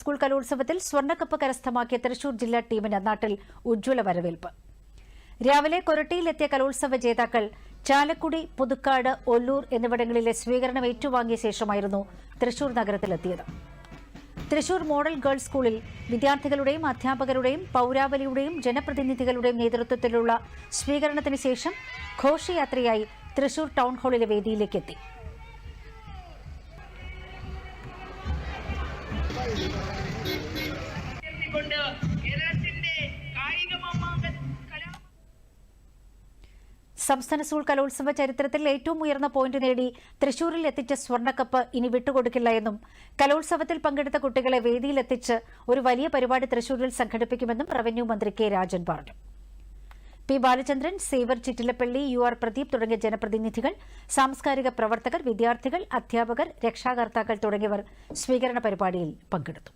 School കലോത്സവത്തിൽ സ്വർണ്ണക്കപ്പ് കരസ്ഥമാക്കിയ തൃശൂർ ജില്ലാ ടീമിന് നാട്ടിൽ ഉജ്ജ്വല വരവേൽപ്പ്. രാവിലെ കൊരട്ടിയിലെത്തിയ കലോത്സവ ജേതാക്കൾ ചാലക്കുടി, പുതുക്കാട്, ഒല്ലൂർ എന്നിവിടങ്ങളിലെ സ്വീകരണം ഏറ്റുവാങ്ങിയ ശേഷമായിരുന്നു തൃശൂർ നഗരത്തിലെത്തിയത്. തൃശൂർ മോഡൽ ഗേൾസ് സ്കൂളിൽ വിദ്യാർത്ഥികളുടെയും അധ്യാപകരുടെയും പൌരാവലിയുടെയും ജനപ്രതിനിധികളുടെയും നേതൃത്വത്തിലുള്ള സ്വീകരണത്തിന് ശേഷം ഘോഷയാത്രയായി തൃശൂർ ടൗൺ ഹാളിലെ വേദിയിലേക്കെത്തി. സംസ്ഥാന സ്കൂൾ കലോത്സവ ചരിത്രത്തിൽ ഏറ്റവും ഉയർന്ന പോയിന്റ് നേടി തൃശൂരിൽ എത്തിച്ച സ്വർണ്ണക്കപ്പ് ഇനി വിട്ടുകൊടുക്കില്ല എന്നും കലോത്സവത്തിൽ പങ്കെടുത്ത കുട്ടികളെ വേദിയിലെത്തിച്ച് ഒരു വലിയ പരിപാടി തൃശൂരിൽ സംഘടിപ്പിക്കുമെന്നും റവന്യൂ മന്ത്രി കെ രാജൻ പറഞ്ഞു. പി ബാലചന്ദ്രൻ, സേവർ ചിറ്റിലപ്പള്ളി, UR പ്രദീപ് തുടങ്ങിയ ജനപ്രതിനിധികൾ, സാംസ്കാരിക പ്രവർത്തകർ, വിദ്യാർത്ഥികൾ, അധ്യാപകർ, രക്ഷാകർത്താക്കൾ തുടങ്ങിയവർ സ്വീകരണ പരിപാടിയിൽ പങ്കെടുത്തു.